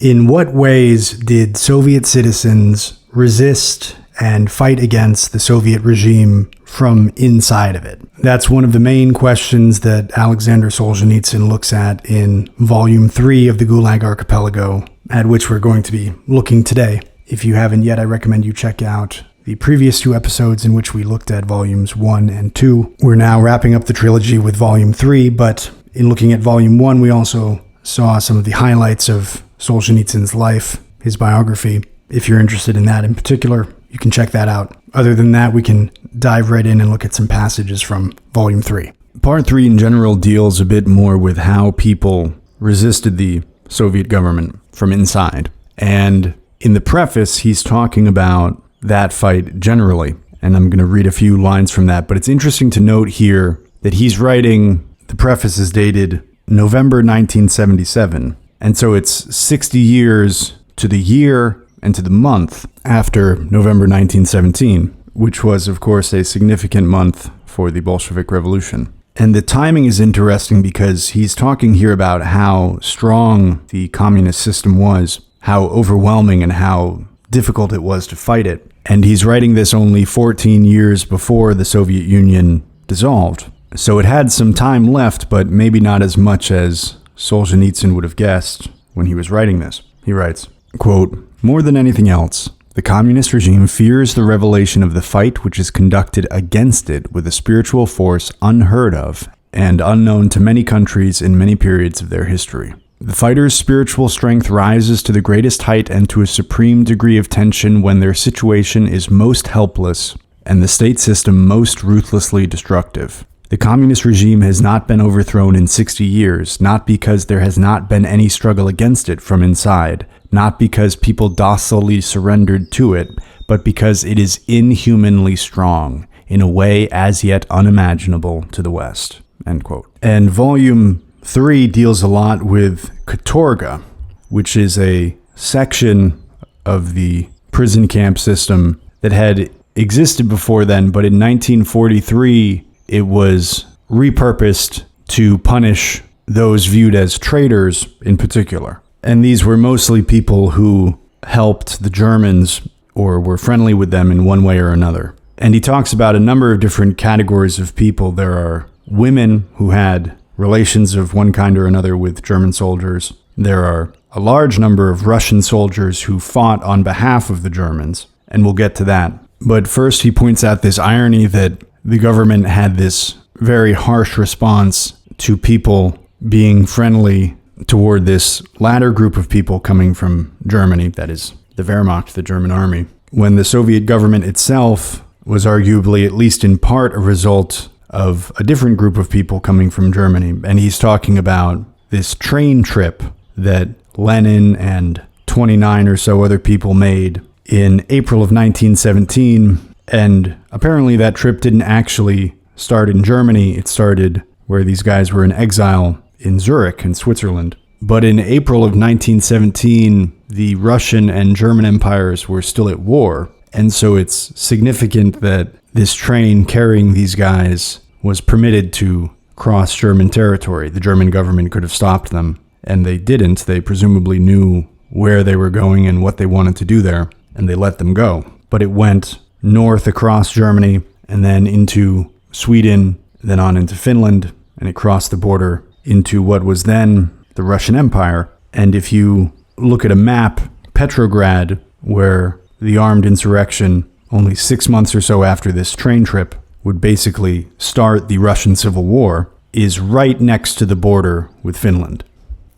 In what ways did Soviet citizens resist and fight against the Soviet regime from inside of it? That's one of the main questions that Aleksandr Solzhenitsyn looks at in Volume 3 of the Gulag Archipelago, at which we're going to be looking today. If you haven't yet, I recommend you check out the previous 2 episodes in which we looked at Volumes 1 and 2. We're now wrapping up the trilogy with Volume 3, but in looking at Volume 1, we also saw some of the highlights of Solzhenitsyn's life, his biography. If you're interested in that in particular, you can check that out. Other than that, we can dive right in and look at some passages from Volume 3. Part 3 in general deals a bit more with how people resisted the Soviet government from inside. And in the preface, he's talking about that fight generally. And I'm going to read a few lines from that. But it's interesting to note here that he's writing, the preface is dated November 1977. And so it's 60 years to the year and to the month after November 1917, which was, of course, a significant month for the Bolshevik Revolution. And the timing is interesting because he's talking here about how strong the communist system was, how overwhelming and how difficult it was to fight it. And he's writing this only 14 years before the Soviet Union dissolved. So it had some time left, but maybe not as much as Solzhenitsyn would have guessed when he was writing this. He writes, quote, "More than anything else, the communist regime fears the revelation of the fight which is conducted against it with a spiritual force unheard of and unknown to many countries in many periods of their history. The fighters' spiritual strength rises to the greatest height and to a supreme degree of tension when their situation is most helpless and the state system most ruthlessly destructive. The communist regime has not been overthrown in 60 years, not because there has not been any struggle against it from inside, not because people docilely surrendered to it, but because it is inhumanly strong, in a way as yet unimaginable to the West." End quote. And Volume 3 deals a lot with Katorga, which is a section of the prison camp system that had existed before then, but in 1943, it was repurposed to punish those viewed as traitors in particular. And these were mostly people who helped the Germans or were friendly with them in one way or another. And he talks about a number of different categories of people. There are women who had relations of one kind or another with German soldiers. There are a large number of Russian soldiers who fought on behalf of the Germans, and we'll get to that. But first he points out this irony that the government had this very harsh response to people being friendly toward this latter group of people coming from Germany, that is, the Wehrmacht, the German army, when the Soviet government itself was arguably, at least in part, a result of a different group of people coming from Germany. And he's talking about this train trip that Lenin and 29 or so other people made in April of 1917. And apparently that trip didn't actually start in Germany. It started where these guys were in exile in Zurich in Switzerland. But in April of 1917, the Russian and German empires were still at war. And so it's significant that this train carrying these guys was permitted to cross German territory. The German government could have stopped them, and they didn't. They presumably knew where they were going and what they wanted to do there, and they let them go. But it went north across Germany and then into Sweden, then on into Finland, and it crossed the border into what was then the Russian Empire. And if you look at a map, Petrograd, where the armed insurrection only 6 months or so after this train trip would basically start the Russian Civil War, is right next to the border with Finland.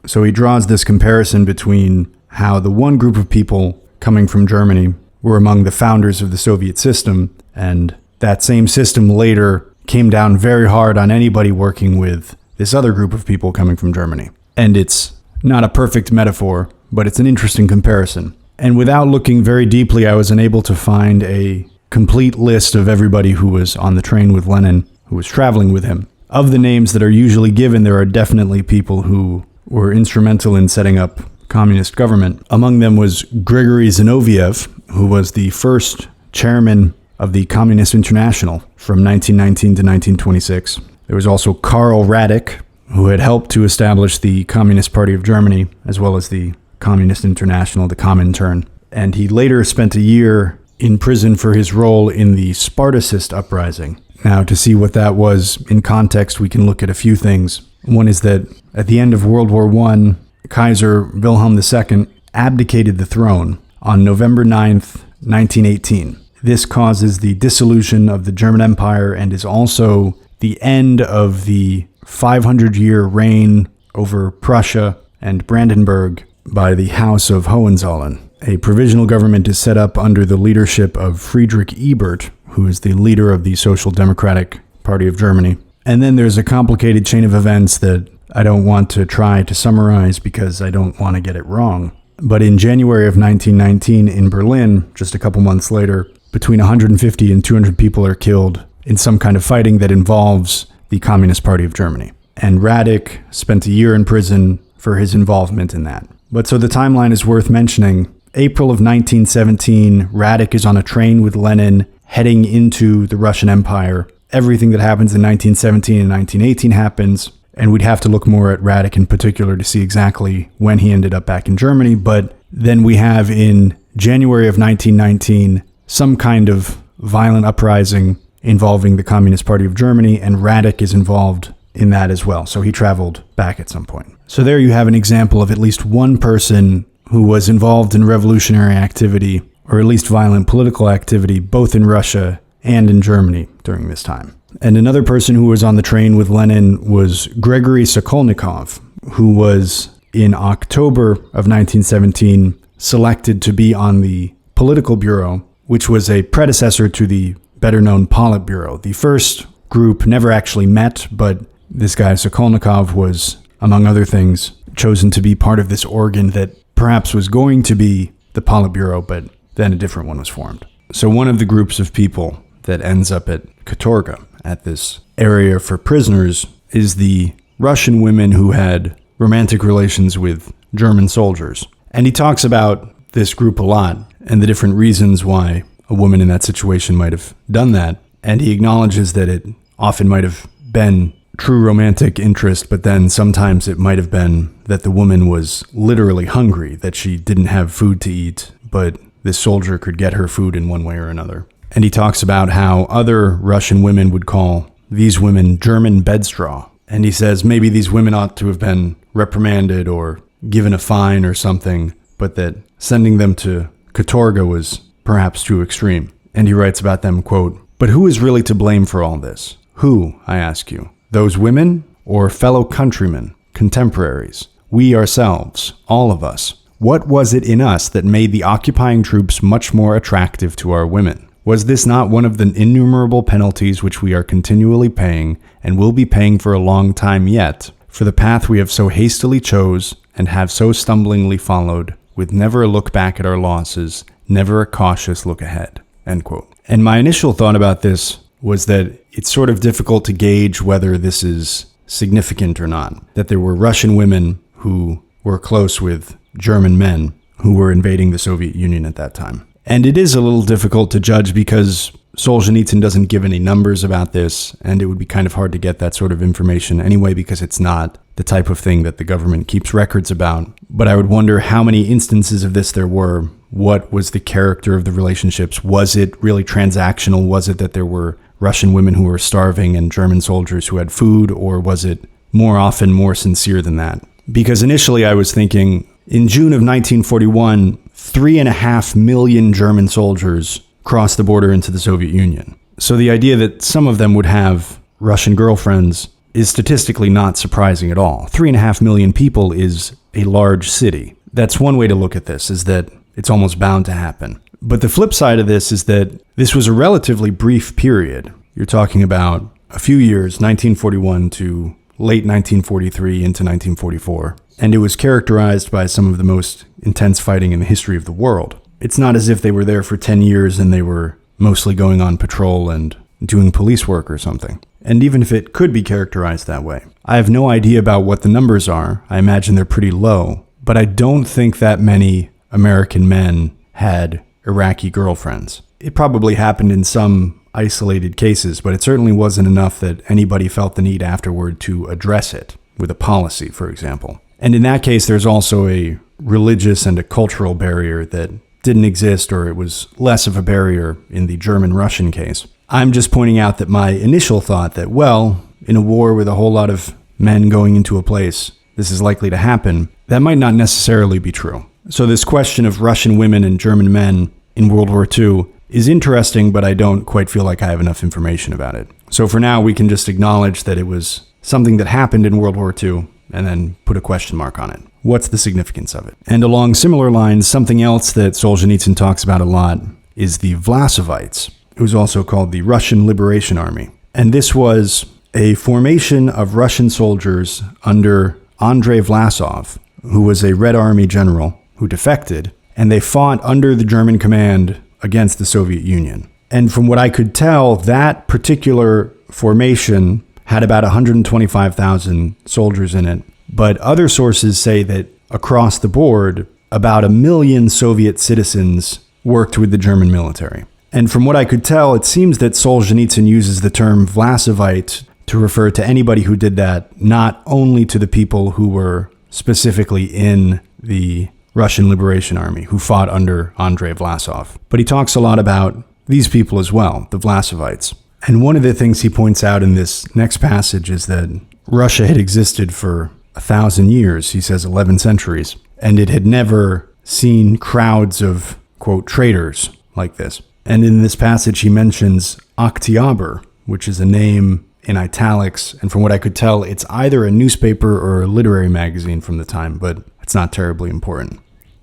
So he draws this comparison between how the one group of people coming from Germany were among the founders of the Soviet system, and that same system later came down very hard on anybody working with this other group of people coming from Germany. And it's not a perfect metaphor, but it's an interesting comparison. And without looking very deeply, I was unable to find a complete list of everybody who was on the train with Lenin, who was traveling with him. Of the names that are usually given, there are definitely people who were instrumental in setting up communist government. Among them was Grigory Zinoviev, who was the first chairman of the Communist International from 1919 to 1926. There was also Karl Radek, who had helped to establish the Communist Party of Germany, as well as the Communist International, the Comintern. And he later spent a year in prison for his role in the Spartacist uprising. Now, to see what that was in context, we can look at a few things. One is that at the end of World War I, Kaiser Wilhelm II abdicated the throne on November 9th, 1918. This causes the dissolution of the German Empire and is also the end of the 500-year reign over Prussia and Brandenburg by the House of Hohenzollern. A provisional government is set up under the leadership of Friedrich Ebert, who is the leader of the Social Democratic Party of Germany. And then there's a complicated chain of events that I don't want to try to summarize because I don't want to get it wrong. But in January of 1919 in Berlin, just a couple months later, between 150 and 200 people are killed in some kind of fighting that involves the Communist Party of Germany. And Radek spent a year in prison for his involvement in that. But so the timeline is worth mentioning. April of 1917, Radek is on a train with Lenin heading into the Russian Empire. Everything that happens in 1917 and 1918 happens, and we'd have to look more at Radek in particular to see exactly when he ended up back in Germany. But then we have in January of 1919 some kind of violent uprising involving the Communist Party of Germany, and Radek is involved in that as well. So he traveled back at some point. So there you have an example of at least one person who was involved in revolutionary activity, or at least violent political activity, both in Russia and in Germany during this time. And another person who was on the train with Lenin was Gregory Sokolnikov, who was, in October of 1917, selected to be on the Political Bureau, which was a predecessor to the better-known Politburo. The first group never actually met, but this guy Sokolnikov was, among other things, chosen to be part of this organ that perhaps was going to be the Politburo, but then a different one was formed. So one of the groups of people that ends up at Katorga, at this area for prisoners, is the Russian women who had romantic relations with German soldiers. And he talks about this group a lot and the different reasons why a woman in that situation might have done that. And he acknowledges that it often might have been true romantic interest, but then sometimes it might have been that the woman was literally hungry, that she didn't have food to eat, but this soldier could get her food in one way or another. And he talks about how other Russian women would call these women German bedstraw. And he says maybe these women ought to have been reprimanded or given a fine or something, but that sending them to Katorga was perhaps too extreme. And he writes about them, quote, "But who is really to blame for all this? Who, I ask you? Those women or fellow countrymen, contemporaries? We ourselves, all of us. What was it in us that made the occupying troops much more attractive to our women? Was this not one of the innumerable penalties which we are continually paying, and will be paying for a long time yet, for the path we have so hastily chose, and have so stumblingly followed, with never a look back at our losses, never a cautious look ahead?" End quote. And my initial thought about this was that it's sort of difficult to gauge whether this is significant or not, that there were Russian women who were close with German men who were invading the Soviet Union at that time. And it is a little difficult to judge because Solzhenitsyn doesn't give any numbers about this, and it would be kind of hard to get that sort of information anyway because it's not the type of thing that the government keeps records about. But I would wonder how many instances of this there were. What was the character of the relationships? Was it really transactional? Was it that there were Russian women who were starving and German soldiers who had food, or was it more often more sincere than that? Because initially I was thinking, in June of 1941, 3.5 million German soldiers crossed the border into the Soviet Union. So the idea that some of them would have Russian girlfriends is statistically not surprising at all. 3.5 million people is a large city. That's one way to look at this, is that it's almost bound to happen. But the flip side of this is that this was a relatively brief period. You're talking about a few years, 1941 to late 1943 into 1944. And it was characterized by some of the most intense fighting in the history of the world. It's not as if they were there for 10 years and they were mostly going on patrol and doing police work or something. And even if it could be characterized that way, I have no idea about what the numbers are. I imagine they're pretty low, but I don't think that many American men had Iraqi girlfriends. It probably happened in some isolated cases, but it certainly wasn't enough that anybody felt the need afterward to address it with a policy, for example. And in that case, there's also a religious and a cultural barrier that didn't exist, or it was less of a barrier in the German-Russian case. I'm just pointing out that my initial thought that, well, in a war with a whole lot of men going into a place, this is likely to happen, that might not necessarily be true. So this question of Russian women and German men in World War II is interesting, but I don't quite feel like I have enough information about it. So for now, we can just acknowledge that it was something that happened in World War II and then put a question mark on it. What's the significance of it? And along similar lines, something else that Solzhenitsyn talks about a lot is the Vlasovites. It was also called the Russian Liberation Army. And this was a formation of Russian soldiers under Andrei Vlasov, who was a Red Army general who defected, and they fought under the German command against the Soviet Union. And from what I could tell, that particular formation had about 125,000 soldiers in it. But other sources say that across the board, about 1 million Soviet citizens worked with the German military. And from what I could tell, it seems that Solzhenitsyn uses the term Vlasovite to refer to anybody who did that, not only to the people who were specifically in the Russian Liberation Army, who fought under Andrei Vlasov. But he talks a lot about these people as well, the Vlasovites. And one of the things he points out in this next passage is that Russia had existed for 1,000 years, he says 11 centuries, and it had never seen crowds of, quote, traitors like this. And in this passage, he mentions Oktyabr, which is a name in italics, and from what I could tell, it's either a newspaper or a literary magazine from the time, but it's not terribly important.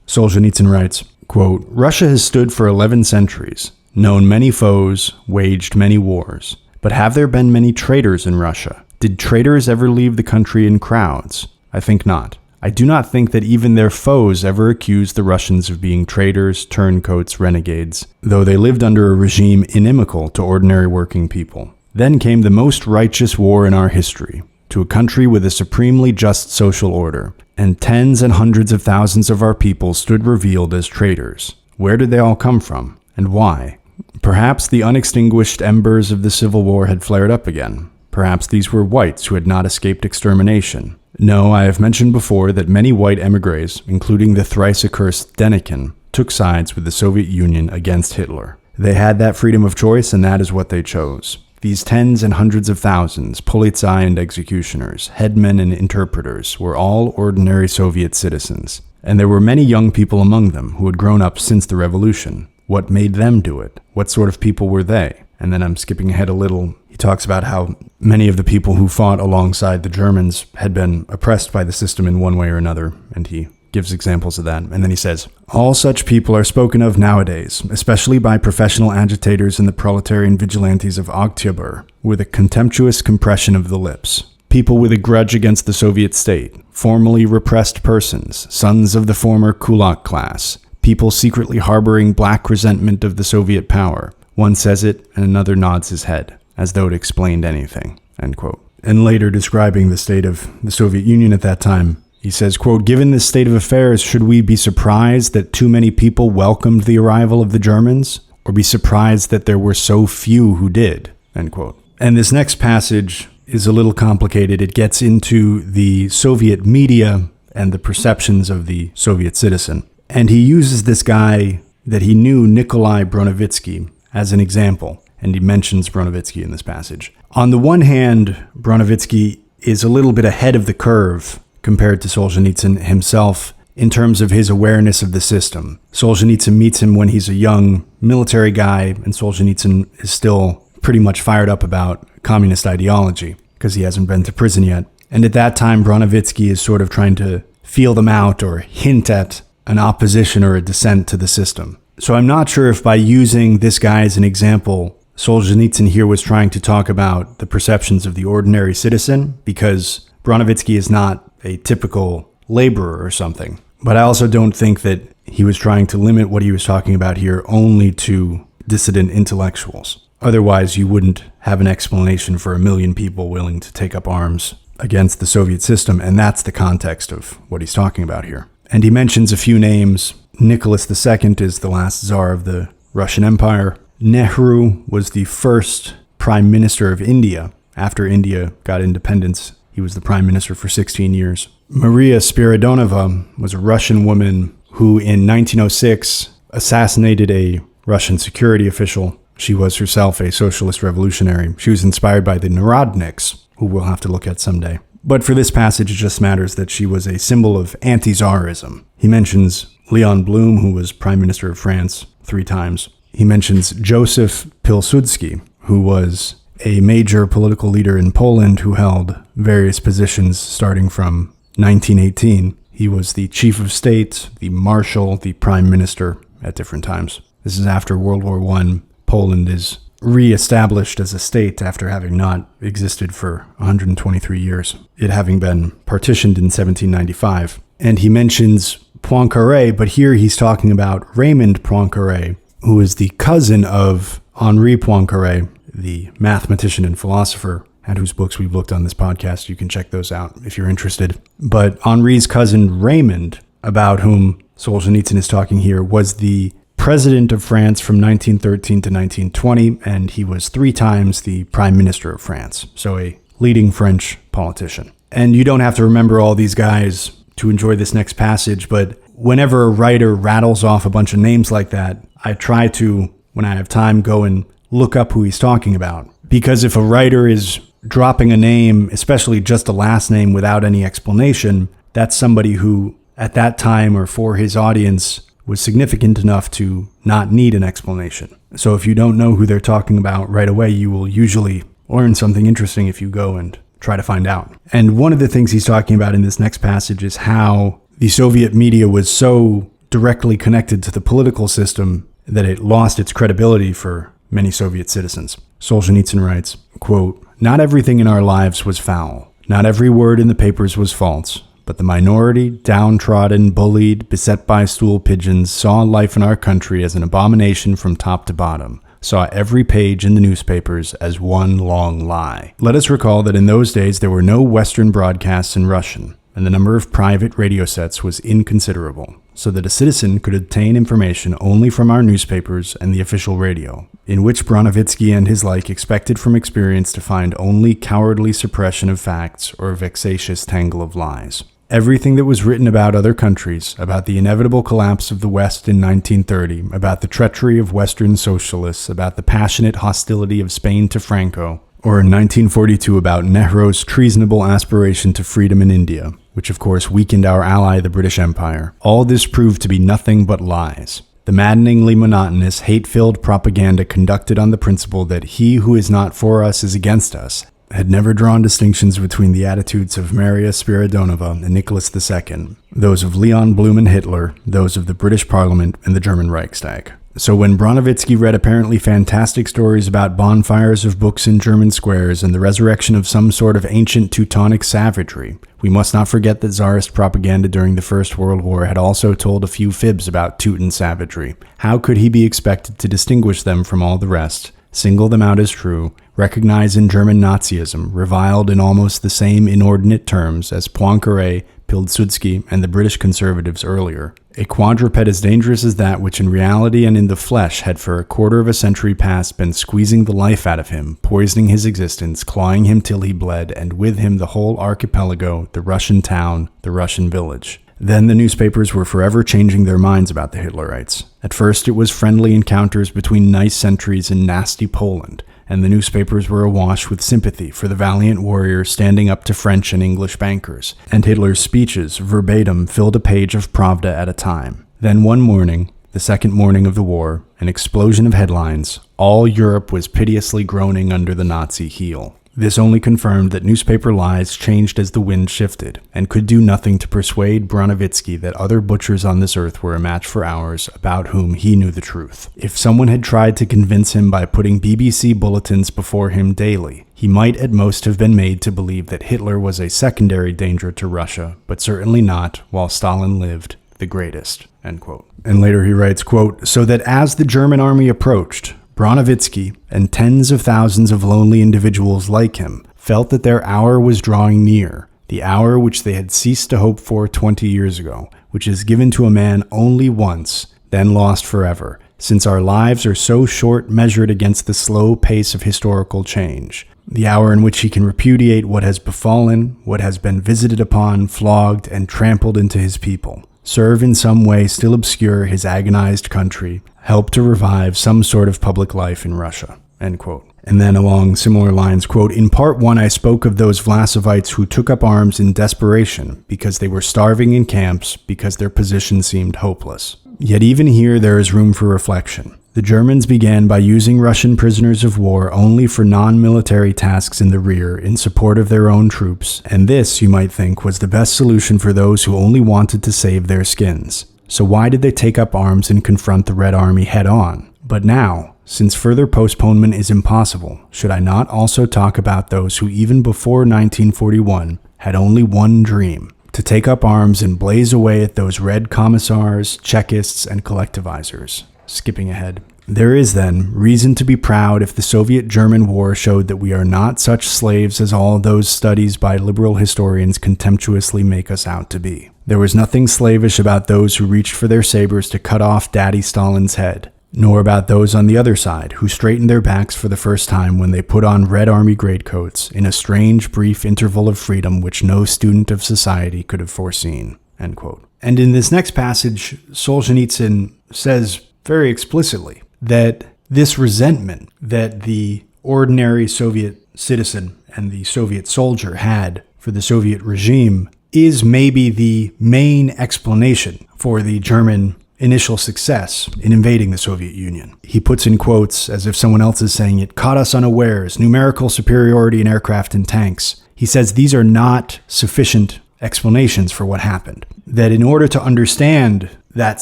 Solzhenitsyn writes, quote, Russia has stood for 11 centuries, known many foes, waged many wars. But have there been many traitors in Russia? Did traitors ever leave the country in crowds? I think not. I do not think that even their foes ever accused the Russians of being traitors, turncoats, renegades, though they lived under a regime inimical to ordinary working people. Then came the most righteous war in our history, to a country with a supremely just social order, and tens and hundreds of thousands of our people stood revealed as traitors. Where did they all come from, and why? Perhaps the unextinguished embers of the Civil War had flared up again. Perhaps these were whites who had not escaped extermination. No, I have mentioned before that many white emigres, including the thrice accursed Denikin, took sides with the Soviet Union against Hitler. They had that freedom of choice, and that is what they chose. These tens and hundreds of thousands, polizei and executioners, headmen and interpreters, were all ordinary Soviet citizens. And there were many young people among them who had grown up since the revolution. What made them do it? What sort of people were they? And then I'm skipping ahead a little. He talks about how many of the people who fought alongside the Germans had been oppressed by the system in one way or another, and he gives examples of that. And then he says, all such people are spoken of nowadays, especially by professional agitators and the proletarian vigilantes of Oktyabr, with a contemptuous compression of the lips. People with a grudge against the Soviet state, formerly repressed persons, sons of the former kulak class, people secretly harboring black resentment of the Soviet power. One says it, and another nods his head, as though it explained anything, end quote. And later, describing the state of the Soviet Union at that time, he says, quote, given this state of affairs, should we be surprised that too many people welcomed the arrival of the Germans, or be surprised that there were so few who did, end quote. And this next passage is a little complicated. It gets into the Soviet media and the perceptions of the Soviet citizen. And he uses this guy that he knew, Nikolai Bronovitsky, as an example. And he mentions Bronovitsky in this passage. On the one hand, Bronovitsky is a little bit ahead of the curve compared to Solzhenitsyn himself in terms of his awareness of the system. Solzhenitsyn meets him when he's a young military guy, and Solzhenitsyn is still pretty much fired up about communist ideology because he hasn't been to prison yet. And at that time, Bronovitsky is sort of trying to feel them out or hint at an opposition or a dissent to the system. So I'm not sure if by using this guy as an example, Solzhenitsyn here was trying to talk about the perceptions of the ordinary citizen, because Bronovitsky is not a typical laborer or something. But I also don't think that he was trying to limit what he was talking about here only to dissident intellectuals. Otherwise, you wouldn't have an explanation for 1 million people willing to take up arms against the Soviet system, and that's the context of what he's talking about here. And he mentions a few names. Nicholas II is the last Tsar of the Russian Empire. Nehru was the first Prime Minister of India after India got independence. He was the prime minister for 16 years. Maria Spiridonova was a Russian woman who in 1906 assassinated a Russian security official. She was herself a socialist revolutionary. She was inspired by the Narodniks, who we'll have to look at someday. But for this passage, it just matters that she was a symbol of anti-Tsarism. He mentions Leon Blum, who was prime minister of France 3 times. He mentions Joseph Pilsudski, who was a major political leader in Poland who held various positions starting from 1918. He was the chief of state, the marshal, the prime minister at different times. This is after World War I. Poland is re-established as a state after having not existed for 123 years, it having been partitioned in 1795. And he mentions Poincaré, but here he's talking about Raymond Poincaré, who is the cousin of Henri Poincaré, the mathematician and philosopher, and whose books we've looked on this podcast. You can check those out if you're interested. But Henri's cousin Raymond, about whom Solzhenitsyn is talking here, was the president of France from 1913 to 1920, and he was 3 times the prime minister of France, so a leading French politician. And you don't have to remember all these guys to enjoy this next passage, but whenever a writer rattles off a bunch of names like that, I try to, when I have time, go and look up who he's talking about. Because if a writer is dropping a name, especially just a last name without any explanation, that's somebody who, at that time or for his audience, was significant enough to not need an explanation. So if you don't know who they're talking about right away, you will usually learn something interesting if you go and try to find out. And one of the things he's talking about in this next passage is how the Soviet media was so directly connected to the political system that it lost its credibility for many Soviet citizens. Solzhenitsyn writes, quote, "Not everything in our lives was foul. Not every word in the papers was false. But the minority, downtrodden, bullied, beset by stool pigeons, saw life in our country as an abomination from top to bottom, saw every page in the newspapers as one long lie. Let us recall that in those days there were no Western broadcasts in Russian, and the number of private radio sets was inconsiderable, so that a citizen could obtain information only from our newspapers and the official radio, in which Bronovitsky and his like expected from experience to find only cowardly suppression of facts or a vexatious tangle of lies. Everything that was written about other countries, about the inevitable collapse of the West in 1930, about the treachery of Western socialists, about the passionate hostility of Spain to Franco, or in 1942 about Nehru's treasonable aspiration to freedom in India, which of course weakened our ally the British Empire. All this proved to be nothing but lies. The maddeningly monotonous, hate-filled propaganda conducted on the principle that he who is not for us is against us had never drawn distinctions between the attitudes of Maria Spiridonova and Nicholas II, those of Leon Blum and Hitler, those of the British Parliament and the German Reichstag. So when Bronovitsky read apparently fantastic stories about bonfires of books in German squares and the resurrection of some sort of ancient Teutonic savagery, we must not forget that Tsarist propaganda during the First World War had also told a few fibs about Teuton savagery. How could he be expected to distinguish them from all the rest, single them out as true, recognize in German Nazism, reviled in almost the same inordinate terms as Poincaré, Pilsudski, and the British conservatives earlier? A quadruped as dangerous as that which in reality and in the flesh had for a quarter of a century past been squeezing the life out of him, poisoning his existence, clawing him till he bled, and with him the whole archipelago, the Russian town, the Russian village. Then the newspapers were forever changing their minds about the Hitlerites. At first it was friendly encounters between nice sentries in nasty Poland, and the newspapers were awash with sympathy for the valiant warrior standing up to French and English bankers, and Hitler's speeches, verbatim, filled a page of Pravda at a time. Then one morning, the second morning of the war, an explosion of headlines, all Europe was piteously groaning under the Nazi heel. This only confirmed that newspaper lies changed as the wind shifted, and could do nothing to persuade Bronovitsky that other butchers on this earth were a match for ours, about whom he knew the truth. If someone had tried to convince him by putting BBC bulletins before him daily, he might at most have been made to believe that Hitler was a secondary danger to Russia, but certainly not, while Stalin lived, the greatest." End quote. And later he writes, quote, "So that as the German army approached, Bronovitsky and tens of thousands of lonely individuals like him felt that their hour was drawing near, the hour which they had ceased to hope for 20 years ago, which is given to a man only once, then lost forever, since our lives are so short measured against the slow pace of historical change. the hour in which he can repudiate what has befallen, what has been visited upon, flogged, and trampled into his people, serve in some way still obscure his agonized country, help to revive some sort of public life in Russia." End quote. And then along similar lines, quote, "In part one, I spoke of those Vlasovites who took up arms in desperation because they were starving in camps, because their position seemed hopeless. Yet even here there is room for reflection. The Germans began by using Russian prisoners of war only for non-military tasks in the rear in support of their own troops, and this, you might think, was the best solution for those who only wanted to save their skins. So why did they take up arms and confront the Red Army head-on? But now, since further postponement is impossible, should I not also talk about those who even before 1941 had only one dream, to take up arms and blaze away at those red commissars, Chekists, and collectivizers?" Skipping ahead. "There is, then, reason to be proud if the Soviet-German war showed that we are not such slaves as all those studies by liberal historians contemptuously make us out to be. There was nothing slavish about those who reached for their sabers to cut off Daddy Stalin's head, nor about those on the other side who straightened their backs for the first time when they put on Red Army greatcoats in a strange, brief interval of freedom which no student of society could have foreseen." End quote. And in this next passage, Solzhenitsyn says very explicitly that this resentment that the ordinary Soviet citizen and the Soviet soldier had for the Soviet regime is maybe the main explanation for the German initial success in invading the Soviet Union. He puts in quotes, as if someone else is saying it, "caught us unawares, numerical superiority in aircraft and tanks." He says these are not sufficient explanations for what happened. That in order to understand that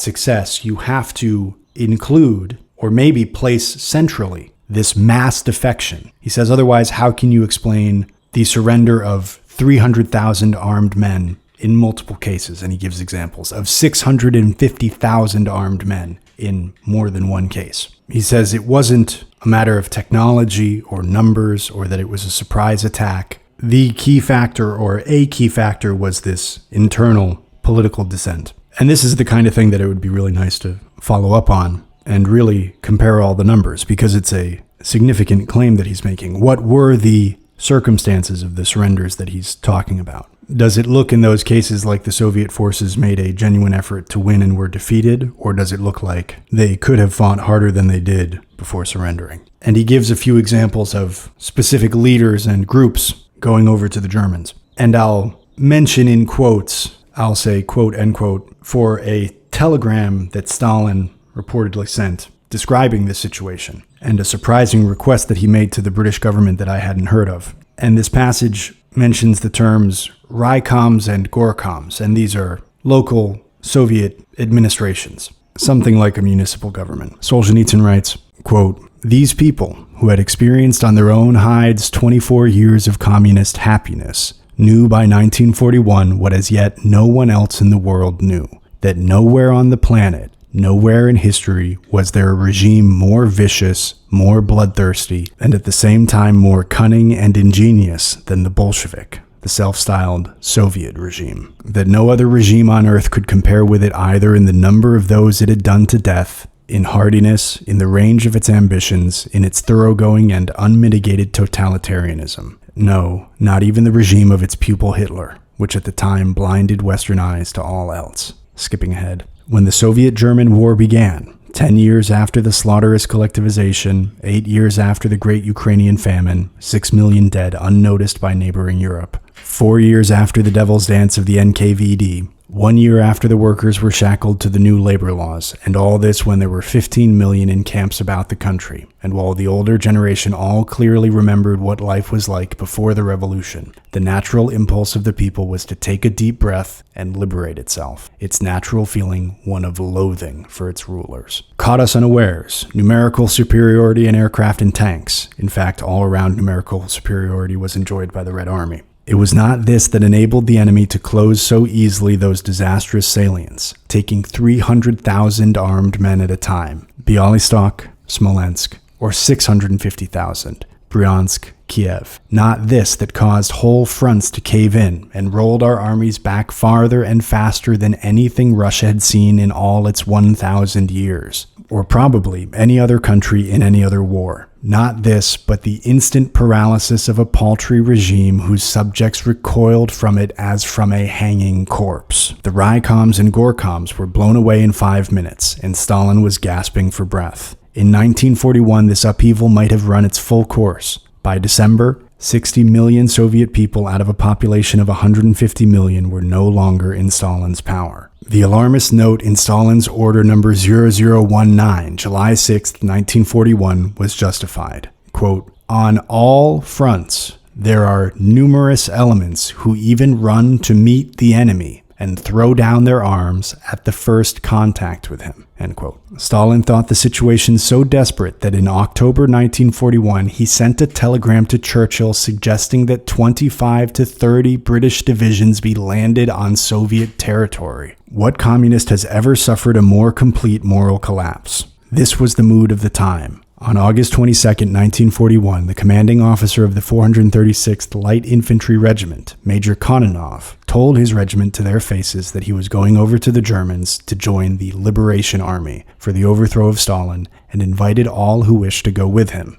success, you have to include, or maybe place centrally, this mass defection. He says, otherwise, how can you explain the surrender of 300,000 armed men in multiple cases? And he gives examples of 650,000 armed men in more than one case. He says it wasn't a matter of technology or numbers or that it was a surprise attack. The key factor, or a key factor, was this internal political dissent. And this is the kind of thing that it would be really nice to follow up on and really compare all the numbers, because it's a significant claim that he's making. What were the circumstances of the surrenders that he's talking about? Does it look in those cases like the Soviet forces made a genuine effort to win and were defeated, or does it look like they could have fought harder than they did before surrendering? And he gives a few examples of specific leaders and groups going over to the Germans. And I'll mention in quotes, I'll say, quote, end quote, for a telegram that Stalin reportedly sent describing this situation, and a surprising request that he made to the British government that I hadn't heard of. And this passage mentions the terms Raicoms and Gorcoms, and these are local Soviet administrations, something like a municipal government. Solzhenitsyn writes, quote, "These people, who had experienced on their own hides 24 years of communist happiness, knew by 1941 what as yet no one else in the world knew, that nowhere on the planet, nowhere in history was there a regime more vicious, more bloodthirsty, and at the same time more cunning and ingenious than the Bolshevik, the self-styled Soviet regime. That no other regime on earth could compare with it either in the number of those it had done to death, in hardiness, in the range of its ambitions, in its thoroughgoing and unmitigated totalitarianism. No, not even the regime of its pupil Hitler, which at the time blinded Western eyes to all else." Skipping ahead. "When the Soviet-German War began, 10 years after the slaughterous collectivization, 8 years after the Great Ukrainian Famine, 6 million dead unnoticed by neighboring Europe, 4 years after the Devil's Dance of the NKVD, 1 year after the workers were shackled to the new labor laws, and all this when there were 15 million in camps about the country, and while the older generation all clearly remembered what life was like before the revolution, the natural impulse of the people was to take a deep breath and liberate itself, its natural feeling one of loathing for its rulers. Caught us unawares, numerical superiority in aircraft and tanks. In fact, all-around numerical superiority was enjoyed by the Red Army. It was not this that enabled the enemy to close so easily those disastrous salients, taking 300,000 armed men at a time, Bialystok, Smolensk, or 650,000, Bryansk, Kiev. Not this that caused whole fronts to cave in and rolled our armies back farther and faster than anything Russia had seen in all its 1,000 years, or probably any other country in any other war. Not this, but the instant paralysis of a paltry regime whose subjects recoiled from it as from a hanging corpse. The Raykoms and Gorkoms were blown away in 5 minutes, and Stalin was gasping for breath. In 1941, this upheaval might have run its full course. By December, 60 million Soviet people out of a population of 150 million were no longer in Stalin's power. The alarmist note in Stalin's Order number 0019, July 6, 1941, was justified. Quote, "On all fronts, there are numerous elements who even run to meet the enemy and throw down their arms at the first contact with him." End quote. Stalin thought the situation so desperate that in October 1941, he sent a telegram to Churchill suggesting that 25 to 30 British divisions be landed on Soviet territory. What communist has ever suffered a more complete moral collapse? This was the mood of the time. On August 22, 1941, the commanding officer of the 436th Light Infantry Regiment, Major Kononov, told his regiment to their faces that he was going over to the Germans to join the Liberation Army for the overthrow of Stalin and invited all who wished to go with him.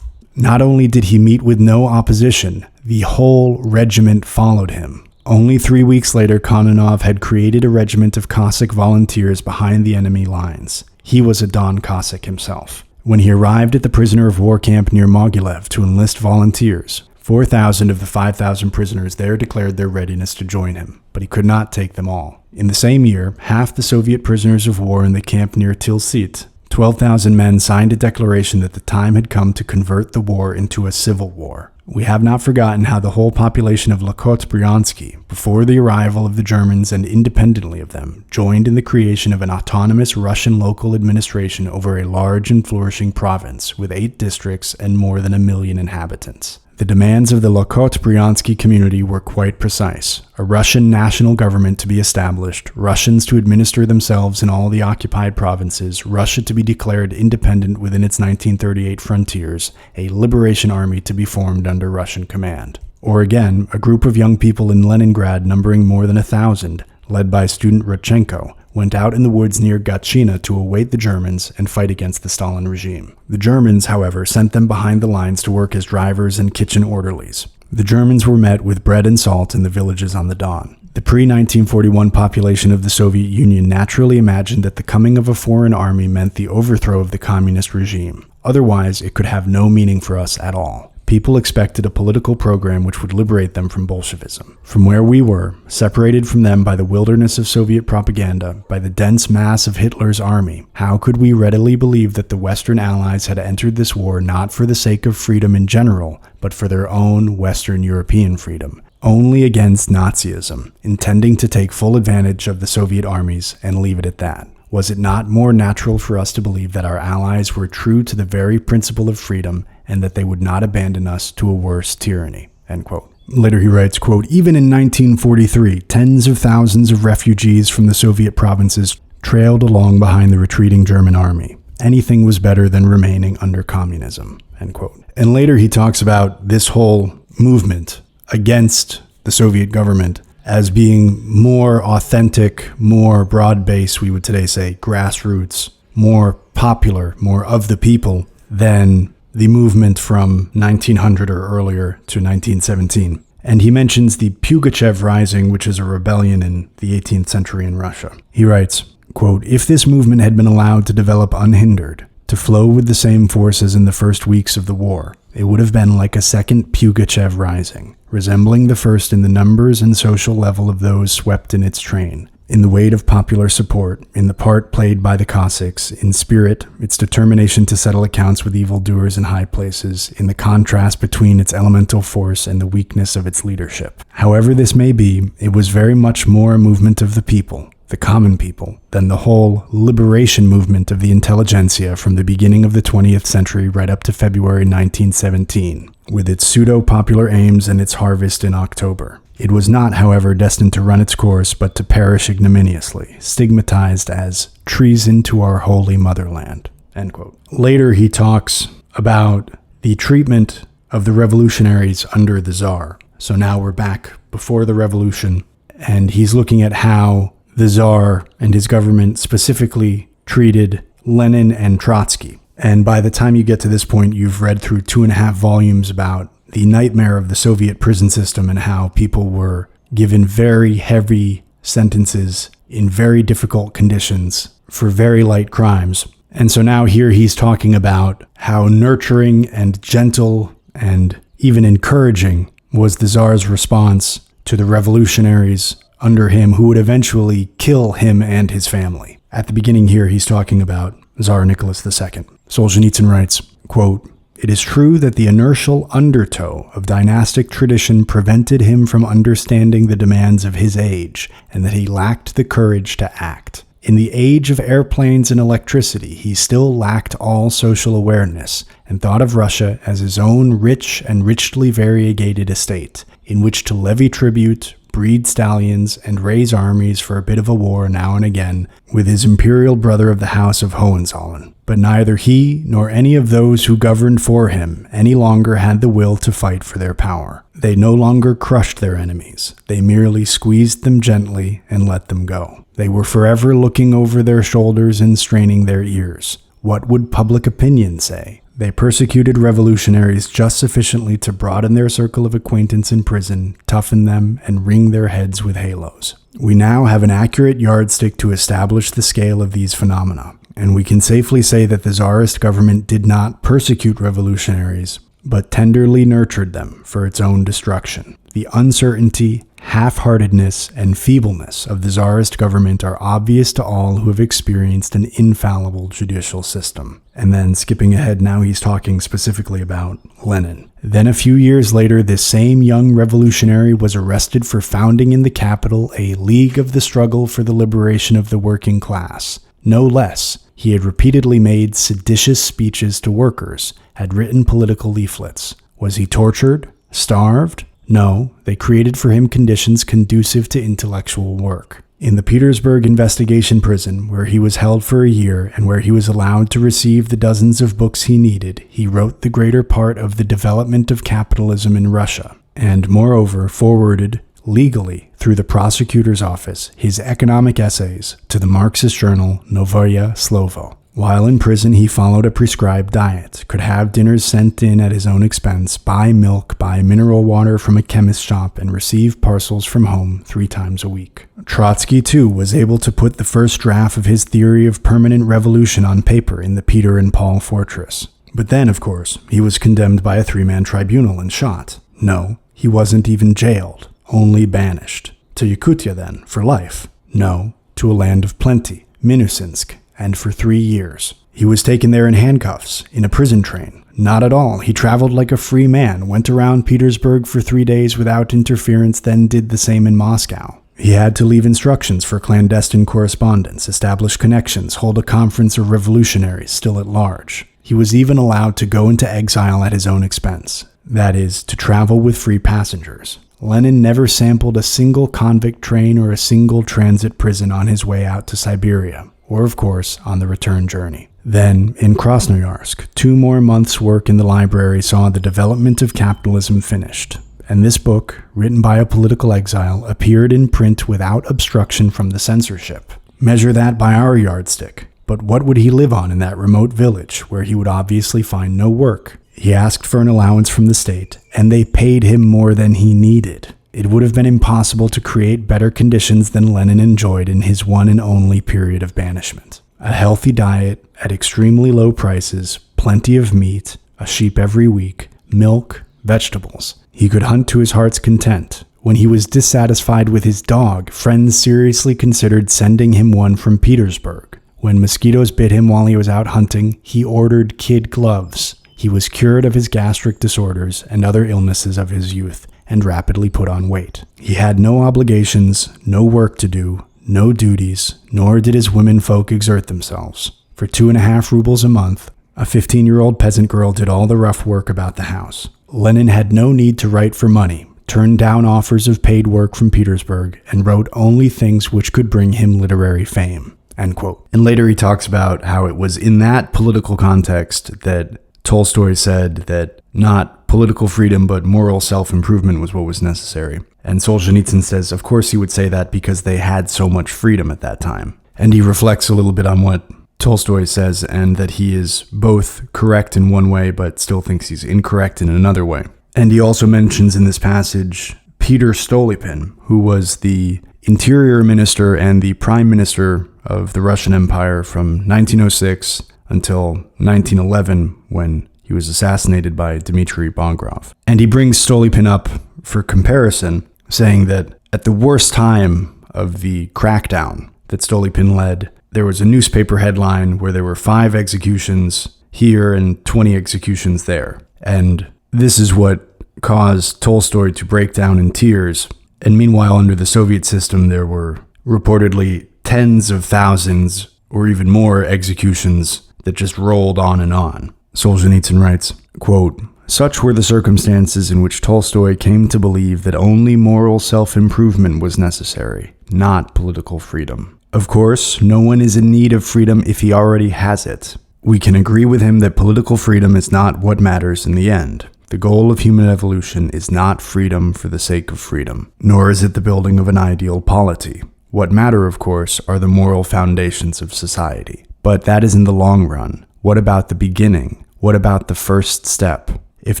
Not only did he meet with no opposition, the whole regiment followed him. Only 3 weeks later, Kononov had created a regiment of Cossack volunteers behind the enemy lines. He was a Don Cossack himself. When he arrived at the prisoner of war camp near Mogilev to enlist volunteers, 4,000 of the 5,000 prisoners there declared their readiness to join him, but he could not take them all. In the same year, half the Soviet prisoners of war in the camp near Tilsit, 12,000 men, signed a declaration that the time had come to convert the war into a civil war. We have not forgotten how the whole population of Bryansky, before the arrival of the Germans and independently of them, joined in the creation of an autonomous Russian local administration over a large and flourishing province with 8 districts and more than 1 million inhabitants. The demands of the Bryansky community were quite precise. A Russian national government to be established, Russians to administer themselves in all the occupied provinces, Russia to be declared independent within its 1938 frontiers, a liberation army to be formed under Russian command. Or again, a group of young people in Leningrad numbering more than 1,000, led by student Rodchenko, went out in the woods near Gatchina to await the Germans and fight against the Stalin regime. The Germans, however, sent them behind the lines to work as drivers and kitchen orderlies. The Germans were met with bread and salt in the villages on the Don. The pre-1941 population of the Soviet Union naturally imagined that the coming of a foreign army meant the overthrow of the communist regime. Otherwise, it could have no meaning for us at all. People expected a political program which would liberate them from Bolshevism. From where we were, separated from them by the wilderness of Soviet propaganda, by the dense mass of Hitler's army, how could we readily believe that the Western Allies had entered this war not for the sake of freedom in general, but for their own Western European freedom? Only against Nazism, intending to take full advantage of the Soviet armies and leave it at that. Was it not more natural for us to believe that our allies were true to the very principle of freedom and that they would not abandon us to a worse tyranny? End quote. Later he writes, quote, "Even in 1943, tens of thousands of refugees from the Soviet provinces trailed along behind the retreating German army. Anything was better than remaining under communism." End quote. And later he talks about this whole movement against the Soviet government as being more authentic, more broad-based, we would today say grassroots, more popular, more of the people than the movement from 1900 or earlier to 1917. And he mentions the Pugachev Rising, which is a rebellion in the 18th century in Russia. He writes, quote, "If this movement had been allowed to develop unhindered, to flow with the same force as in the first weeks of the war, it would have been like a second Pugachev Rising, resembling the first in the numbers and social level of those swept in its train, in the weight of popular support, in the part played by the Cossacks, in spirit, its determination to settle accounts with evildoers in high places, in the contrast between its elemental force and the weakness of its leadership. However this may be, it was very much more a movement of the people, the common people, than the whole liberation movement of the intelligentsia from the beginning of the 20th century right up to February 1917, with its pseudo-popular aims and its harvest in October. It was not, however, destined to run its course, but to perish ignominiously, stigmatized as treason to our holy motherland." End quote. Later he talks about the treatment of the revolutionaries under the Tsar. So now we're back before the revolution, and he's looking at how the Tsar and his government specifically treated Lenin and Trotsky. And by the time you get to this point, you've read through 2.5 volumes about the nightmare of the Soviet prison system and how people were given very heavy sentences in very difficult conditions for very light crimes. And so now here he's talking about how nurturing and gentle and even encouraging was the Tsar's response to the revolutionaries under him who would eventually kill him and his family. At the beginning here, he's talking about Tsar Nicholas II. Solzhenitsyn writes, quote, "It is true that the inertial undertow of dynastic tradition prevented him from understanding the demands of his age, and that he lacked the courage to act. In the age of airplanes and electricity, he still lacked all social awareness, and thought of Russia as his own rich and richly variegated estate, in which to levy tribute, breed stallions, and raise armies for a bit of a war now and again with his imperial brother of the House of Hohenzollern. But neither he nor any of those who governed for him any longer had the will to fight for their power. They no longer crushed their enemies. They merely squeezed them gently and let them go. They were forever looking over their shoulders and straining their ears. What would public opinion say? They persecuted revolutionaries just sufficiently to broaden their circle of acquaintance in prison, toughen them, and ring their heads with halos. We now have an accurate yardstick to establish the scale of these phenomena, and we can safely say that the Tsarist government did not persecute revolutionaries, but tenderly nurtured them for its own destruction. The uncertainty, half-heartedness, and feebleness of the Tsarist government are obvious to all who have experienced an infallible judicial system." And then skipping ahead, now he's talking specifically about Lenin. "Then a few years later, this same young revolutionary was arrested for founding in the capital a League of the Struggle for the Liberation of the Working Class. No less, he had repeatedly made seditious speeches to workers, had written political leaflets. Was he tortured? Starved? No, they created for him conditions conducive to intellectual work. In the Petersburg investigation prison, where he was held for a year and where he was allowed to receive the dozens of books he needed, he wrote the greater part of the development of capitalism in Russia, and moreover forwarded, legally, through the prosecutor's office, his economic essays to the Marxist journal Novoye Slovo. While in prison, he followed a prescribed diet, could have dinners sent in at his own expense, buy milk, buy mineral water from a chemist shop, and receive parcels from home 3 times a week. Trotsky, too, was able to put the first draft of his theory of permanent revolution on paper in the Peter and Paul fortress. But then, of course, he was condemned by a 3-man tribunal and shot. No, he wasn't even jailed, only banished. To Yakutia, then, for life. No, to a land of plenty, Minusinsk, and for 3 years. He was taken there in handcuffs, in a prison train. Not at all. He traveled like a free man, went around Petersburg for 3 days without interference, then did the same in Moscow. He had to leave instructions for clandestine correspondence, establish connections, hold a conference of revolutionaries still at large. He was even allowed to go into exile at his own expense. That is, to travel with free passengers. Lenin never sampled a single convict train or a single transit prison on his way out to Siberia, or of course, on the return journey. Then, in Krasnoyarsk, 2 more months' work in the library saw the development of capitalism finished, and this book, written by a political exile, appeared in print without obstruction from the censorship. Measure that by our yardstick. But what would he live on in that remote village, where he would obviously find no work? He asked for an allowance from the state, and they paid him more than he needed. It would have been impossible to create better conditions than Lenin enjoyed in his one and only period of banishment. A healthy diet at extremely low prices, plenty of meat, a sheep every week, milk, vegetables. He could hunt to his heart's content. When he was dissatisfied with his dog, friends seriously considered sending him one from Petersburg. When mosquitoes bit him while he was out hunting, he ordered kid gloves. He was cured of his gastric disorders and other illnesses of his youth, and rapidly put on weight. He had no obligations, no work to do, no duties, nor did his womenfolk exert themselves. For 2.5 rubles a month, a 15-year-old peasant girl did all the rough work about the house. Lenin had no need to write for money, turned down offers of paid work from Petersburg, and wrote only things which could bring him literary fame. End quote. And later he talks about how it was in that political context that Tolstoy said that not political freedom but moral self-improvement was what was necessary. And Solzhenitsyn says, of course he would say that because they had so much freedom at that time. And he reflects a little bit on what Tolstoy says, and that he is both correct in one way, but still thinks he's incorrect in another way. And he also mentions in this passage Peter Stolypin, who was the interior minister and the prime minister of the Russian Empire from 1906 until 1911, when he was assassinated by Dmitry Bagrov. And he brings Stolypin up for comparison, saying that at the worst time of the crackdown that Stolypin led, there was a newspaper headline where there were 5 executions here and 20 executions there. And this is what caused Tolstoy to break down in tears. And meanwhile, under the Soviet system, there were reportedly tens of thousands or even more executions that just rolled on and on. Solzhenitsyn writes, quote, "Such were the circumstances in which Tolstoy came to believe that only moral self-improvement was necessary, not political freedom. Of course, no one is in need of freedom if he already has it. We can agree with him that political freedom is not what matters in the end. The goal of human evolution is not freedom for the sake of freedom, nor is it the building of an ideal polity. What matter, of course, are the moral foundations of society. But that is in the long run. What about the beginning? What about the first step? If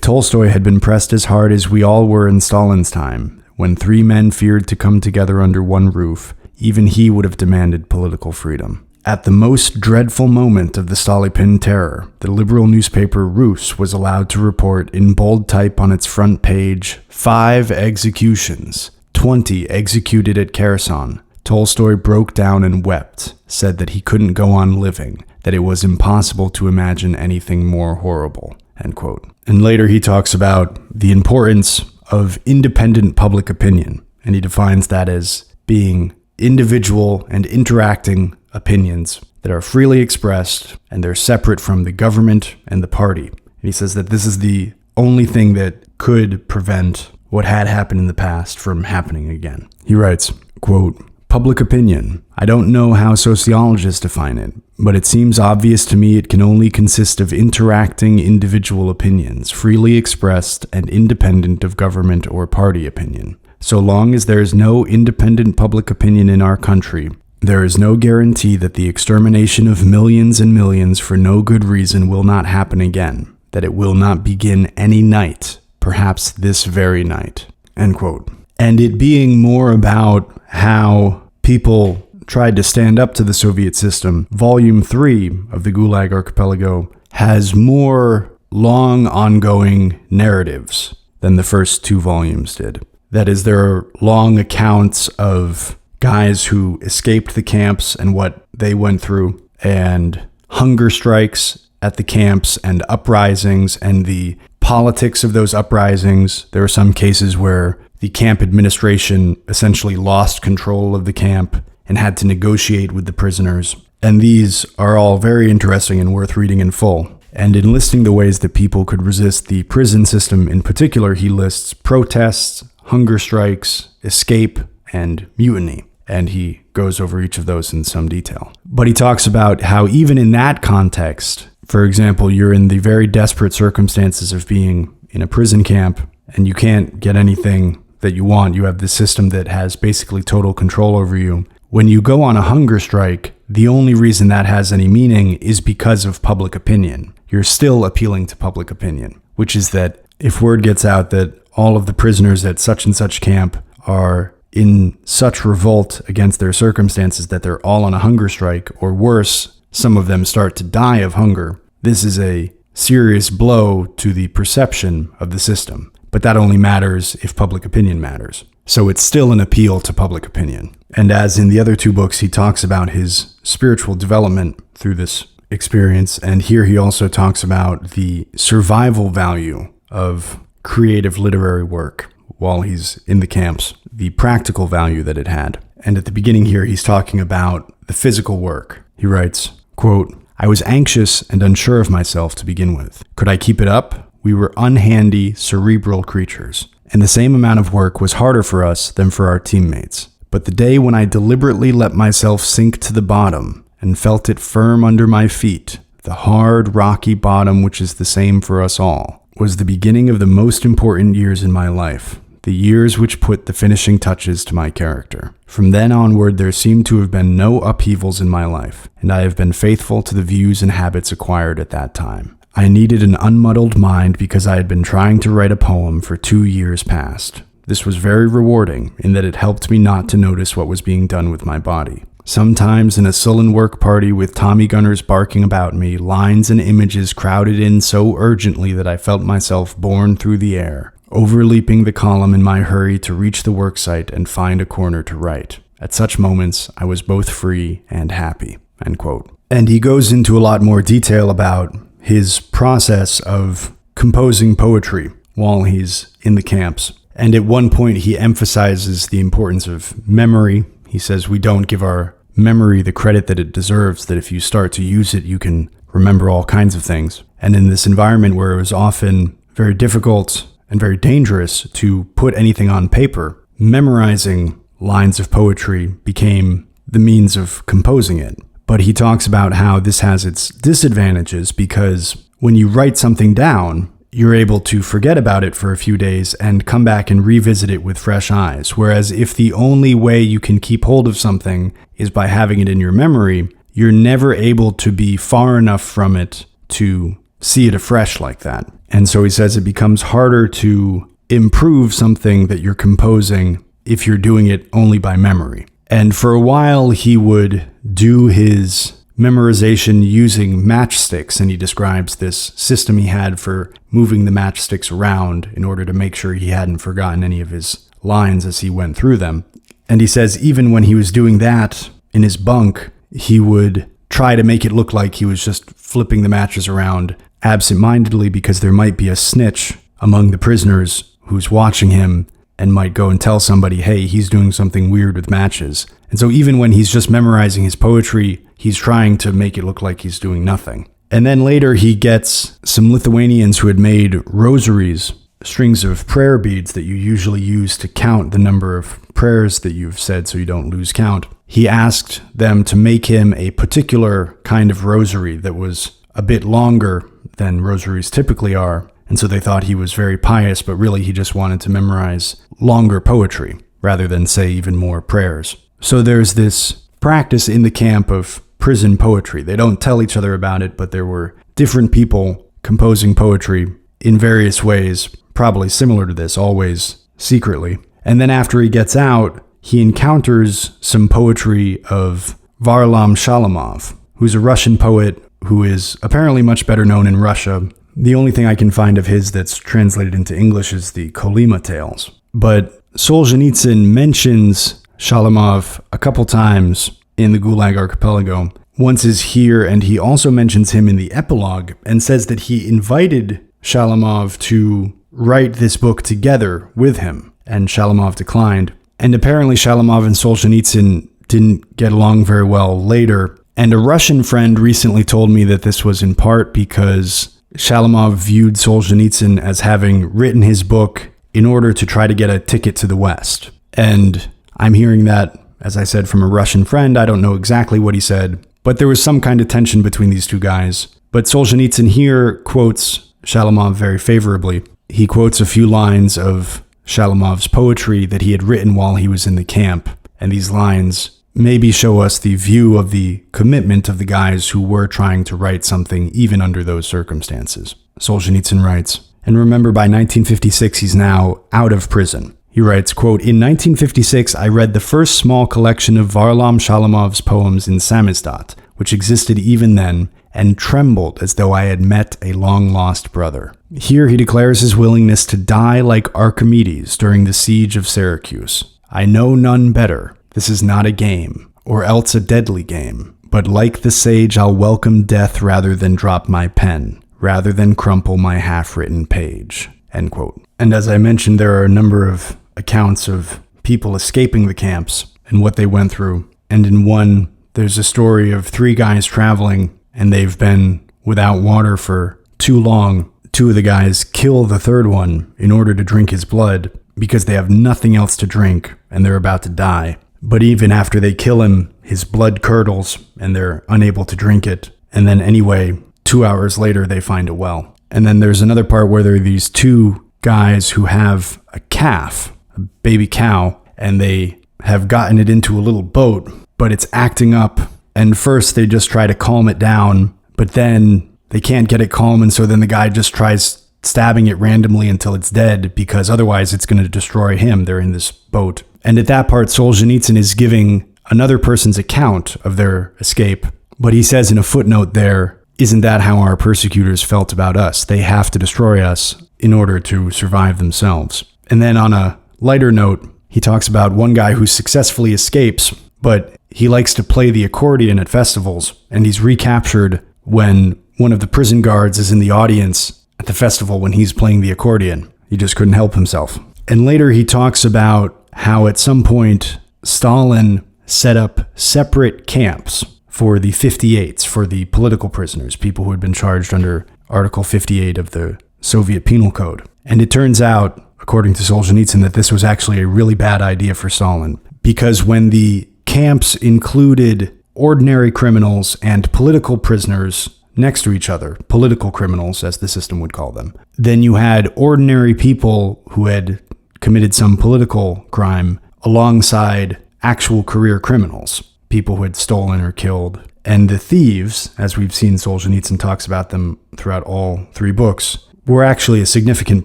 Tolstoy had been pressed as hard as we all were in Stalin's time, when 3 men feared to come together under one roof, even he would have demanded political freedom. At the most dreadful moment of the Stolypin terror, the liberal newspaper Rus was allowed to report in bold type on its front page, 5 executions, 20 executed at Kherson. Tolstoy broke down and wept, said that he couldn't go on living, that it was impossible to imagine anything more horrible." End quote. And later he talks about the importance of independent public opinion, and he defines that as being individual and interacting opinions that are freely expressed and they're separate from the government and the party. And he says that this is the only thing that could prevent what had happened in the past from happening again. He writes, quote, "Public opinion. I don't know how sociologists define it, but it seems obvious to me it can only consist of interacting individual opinions, freely expressed and independent of government or party opinion. So long as there is no independent public opinion in our country, there is no guarantee that the extermination of millions and millions for no good reason will not happen again, that it will not begin any night, perhaps this very night." End quote. And it being more about how people tried to stand up to the Soviet system, Volume 3 of the Gulag Archipelago has more long ongoing narratives than the first 2 volumes did. That is, there are long accounts of guys who escaped the camps and what they went through, and hunger strikes at the camps and uprisings and the politics of those uprisings. There are some cases where the camp administration essentially lost control of the camp and had to negotiate with the prisoners. And these are all very interesting and worth reading in full. And in listing the ways that people could resist the prison system in particular, he lists protests, hunger strikes, escape, and mutiny. And he goes over each of those in some detail. But he talks about how even in that context, for example, you're in the very desperate circumstances of being in a prison camp and you can't get anything that you want. You have this system that has basically total control over you. When you go on a hunger strike, the only reason that has any meaning is because of public opinion. You're still appealing to public opinion, which is that if word gets out that all of the prisoners at such and such camp are in such revolt against their circumstances that they're all on a hunger strike, or worse, some of them start to die of hunger, this is a serious blow to the perception of the system. But that only matters if public opinion matters. So it's still an appeal to public opinion. And as in the other 2 books, he talks about his spiritual development through this experience. And here he also talks about the survival value of creative literary work while he's in the camps, the practical value that it had. And at the beginning here, he's talking about the physical work. He writes, quote, "I was anxious and unsure of myself to begin with. Could I keep it up? We were unhandy, cerebral creatures, and the same amount of work was harder for us than for our teammates. But the day when I deliberately let myself sink to the bottom and felt it firm under my feet, the hard, rocky bottom which is the same for us all, was the beginning of the most important years in my life. the years which put the finishing touches to my character. From then onward, there seemed to have been no upheavals in my life, and I have been faithful to the views and habits acquired at that time. I needed an unmuddled mind because I had been trying to write a poem for 2 years past. This was very rewarding in that it helped me not to notice what was being done with my body. Sometimes in a sullen work party with Tommy gunners barking about me, lines and images crowded in so urgently that I felt myself borne through the air, overleaping the column in my hurry to reach the worksite and find a corner to write. At such moments, I was both free and happy." End quote. And he goes into a lot more detail about his process of composing poetry while he's in the camps. And at one point, he emphasizes the importance of memory. He says we don't give our memory the credit that it deserves, that if you start to use it, you can remember all kinds of things. And in this environment where it was often very difficult and very dangerous to put anything on paper, memorizing lines of poetry became the means of composing it. But he talks about how this has its disadvantages because when you write something down, you're able to forget about it for a few days and come back and revisit it with fresh eyes. Whereas if the only way you can keep hold of something is by having it in your memory, you're never able to be far enough from it to see it afresh like that. And so he says it becomes harder to improve something that you're composing if you're doing it only by memory. And for a while, he would do his memorization using matchsticks, and he describes this system he had for moving the matchsticks around in order to make sure he hadn't forgotten any of his lines as he went through them. And he says even when he was doing that in his bunk, he would try to make it look like he was just flipping the matches around absentmindedly because there might be a snitch among the prisoners who's watching him and might go and tell somebody, hey, he's doing something weird with matches. And so even when he's just memorizing his poetry, he's trying to make it look like he's doing nothing. And then later he gets some Lithuanians who had made rosaries, strings of prayer beads that you usually use to count the number of prayers that you've said so you don't lose count. He asked them to make him a particular kind of rosary that was a bit longer than rosaries typically are. And so they thought he was very pious, but really he just wanted to memorize longer poetry rather than say even more prayers. So there's this practice in the camp of prison poetry. They don't tell each other about it, but there were different people composing poetry in various ways, probably similar to this, always secretly. And then after he gets out, he encounters some poetry of Varlam Shalamov, who's a Russian poet who is apparently much better known in Russia. The only thing I can find of his that's translated into English is the Kolyma Tales. But Solzhenitsyn mentions Shalamov a couple times in the Gulag Archipelago. Once is here, and he also mentions him in the epilogue and says that he invited Shalamov to write this book together with him, and Shalamov declined. And apparently Shalamov and Solzhenitsyn didn't get along very well later. And a Russian friend recently told me that this was in part because Shalamov viewed Solzhenitsyn as having written his book in order to try to get a ticket to the West. And I'm hearing that, as I said, from a Russian friend. I don't know exactly what he said, but there was some kind of tension between these two guys. But Solzhenitsyn here quotes Shalamov very favorably. He quotes a few lines of Shalamov's poetry that he had written while he was in the camp. And these lines maybe show us the view of the commitment of the guys who were trying to write something even under those circumstances. Solzhenitsyn writes, and remember by 1956 he's now out of prison. He writes, quote, "In 1956 I read the first small collection of Varlam Shalamov's poems in Samizdat, which existed even then, and trembled as though I had met a long-lost brother." Here he declares his willingness to die like Archimedes during the siege of Syracuse. "I know none better. This is not a game, or else a deadly game. But like the sage, I'll welcome death rather than drop my pen, rather than crumple my half-written page." End quote. And as I mentioned, there are a number of accounts of people escaping the camps and what they went through. And in one, there's a story of 3 guys traveling, and they've been without water for too long. 2 of the guys kill the 3rd one in order to drink his blood because they have nothing else to drink and they're about to die. But even after they kill him, his blood curdles and they're unable to drink it. And then anyway, 2 hours later, they find a well. And then there's another part where there are these 2 guys who have a calf, a baby cow, and they have gotten it into a little boat, but it's acting up. And first they just try to calm it down, but then they can't get it calm, and so then the guy just tries stabbing it randomly until it's dead, because otherwise it's going to destroy him. They're in this boat. And at that part, Solzhenitsyn is giving another person's account of their escape, but he says in a footnote there, "Isn't that how our persecutors felt about us? They have to destroy us in order to survive themselves." And then on a lighter note, he talks about one guy who successfully escapes, but he likes to play the accordion at festivals, and he's recaptured when one of the prison guards is in the audience at the festival when he's playing the accordion. He just couldn't help himself. And later he talks about how at some point Stalin set up separate camps for the 58s, for the political prisoners, people who had been charged under Article 58 of the Soviet Penal Code. And it turns out, according to Solzhenitsyn, that this was actually a really bad idea for Stalin, because when the camps included ordinary criminals and political prisoners next to each other, political criminals, as the system would call them, then you had ordinary people who had committed some political crime alongside actual career criminals, people who had stolen or killed. And the thieves, as we've seen Solzhenitsyn talks about them throughout all three books, were actually a significant